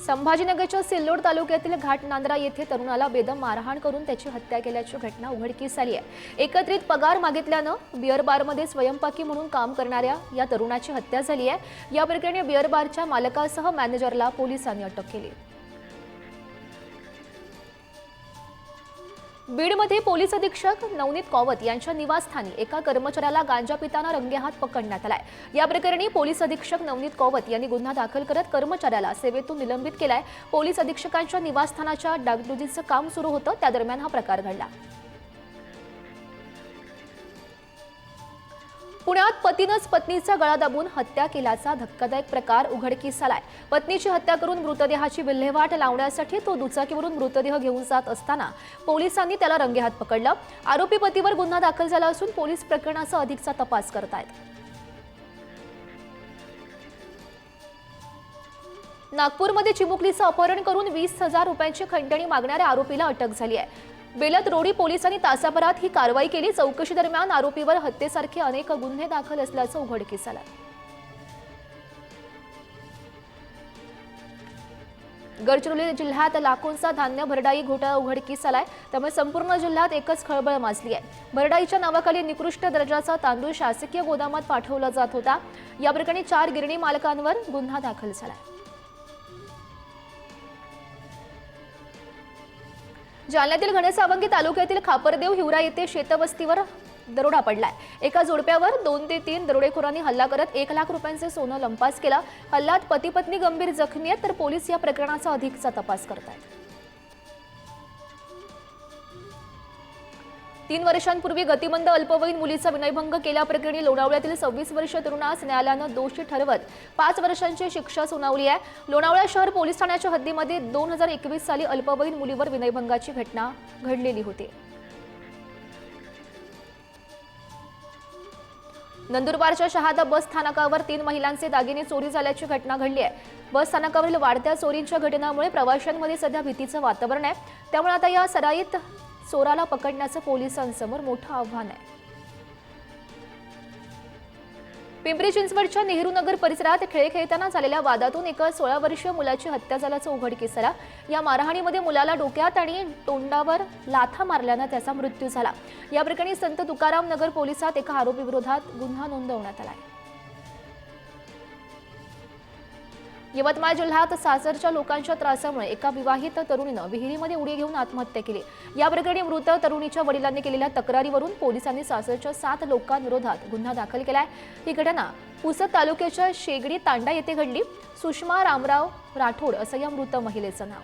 संभाजीनगरच्या सिल्लोड तालुक्यातील घाटनांद्रा येथे तरुणाला बेदम मारहाण करून त्याची हत्या केल्याची घटना उघडकीस आली आहे। एकत्रित पगार मागितल्यानं बिअर बारमध्ये स्वयंपाकी म्हणून काम करणाऱ्या या तरुणाची हत्या झाली आहे। या प्रकरणी बिअर बारच्या मालकासह मॅनेजरला पोलिसांनी अटक केली। बीडमध्ये पोलीस अधीक्षक नवनीत कौवत यांच्या निवासस्थानी एका कर्मचाऱ्याला गांजा पिताना रंगेहात पकडण्यात आलाय। या प्रकरणी पोलीस अधीक्षक नवनीत कौवत यांनी गुन्हा दाखल करत कर्मचाऱ्याला सेवेतून निलंबित केलाय। पोलीस अधीक्षकांच्या निवासस्थानाच्या डागडुजीचं काम सुरू होतं, त्या दरम्यान हा प्रकार घडला। पुण्यात पतीनंच पत्नीचा गळा दाबून हत्या केल्याचा धक्कादायक प्रकार उघडकीस आलाय। पत्नीची हत्या करून मृतदेहाची विल्हेवाट लावण्यासाठी तो दुचाकीवरून मृतदेह घेऊन जात असताना पोलिसांनी त्याला रंगेहात पकडलं। आरोपी पतीवर गुन्हा दाखल झाला असून पोलीस प्रकरणाचा अधिकचा तपास करत आहेत। नागपूरमध्ये चिमुकलीचं अपहरण करून 20,000 रुपयांची खंडणी मागणाऱ्या आरोपीला अटक झाली आहे। बेलत रोडी पोलिसांनी तासाभरात ही कारवाई केली। चौकशी दरम्यान आरोपीवर हत्येसारखे अनेक गुन्हे दाखल असल्याचं उघडकीस आलं। गडचिरोली जिल्ह्यात लाखोंचा धान्य भरडाई घोटाळा उघडकीस आलाय, त्यामुळे संपूर्ण जिल्ह्यात एकच खळबळ माजली आहे। भरडाईच्या नावाखाली निकृष्ट दर्जाचा तांदूळ शासकीय गोदामात पाठवला जात होता। या प्रकरणी 4 गिरणी मालकांवर गुन्हा दाखल झालाय। जालन्यातील घनसावंगी तालुक्यातील खापरदेव हिवरा येथे शेतवस्तीवर दरोडा पडलाय। एका जोडप्यावर 2 ते 3 दरोडेखोरांनी हल्ला करत 1 लाख रुपयांचे सोनं लंपास केला। हल्ल्यात पती पत्नी गंभीर जखमी आहेत, तर पोलीस या प्रकरणाचा अधिकचा तपास करत आहेत। 3 वर्षांपूर्वी गतिमंद अल्पवयीन मुलीचा विनयभंग केल्याप्रकरणी लोणावळ्यातील 26 वर्षीय तरुणास न्यायालयानं दोषी ठरवत 5 वर्षांची शिक्षा सुनावली आहे। लोणावळा शहर पोलीस ठाण्याच्या हद्दीमध्ये 2021 साली अल्पवयीन मुलीवर विनयभंगाची घटना घडलेली होती। नंदुरबारच्या शहादा बस स्थानकावर 3 महिलांचे दागिने चोरी झाल्याची घटना घडली आहे। बस स्थानकावरील वाढत्या चोरींच्या घटनांमुळे प्रवाशांमध्ये सध्या भीतीचं वातावरण आहे, त्यामुळे आता या सराईत चोराला पकडण्याचं पोलिसांसमोर मोठं आव्हान आहे। पिंपरी चिंचवडच्या नेहरू नगर परिसरात खेळ खेळताना झालेल्या वादातून एका 16 वर्षीय मुलाची हत्या झाल्याचं उघडकीस आलं। या मारहाणीमध्ये मुलाला डोक्यात आणि तोंडावर लाथा मारल्यानं त्याचा मृत्यू झाला। या प्रकरणी संत तुकाराम नगर पोलिसात एका आरोपीविरोधात गुन्हा नोंदवण्यात आला आहे। यवतमाळ जिल्ह्यात सासरच्या लोकांच्या त्रासामुळे एका विवाहित तरुणीनं विहिरीमध्ये उडी घेऊन आत्महत्या केली। या प्रकरणी मृत तरुणीच्या वडिलांनी केलेल्या तक्रारीवरून पोलिसांनी सासरच्या 7 लोकांविरोधात गुन्हा दाखल केलाय। ही घटना पुसद तालुक्याच्या शेगडी तांडा येथे घडली। सुषमा रामराव राठोड असं या मृत महिलेचं नाव।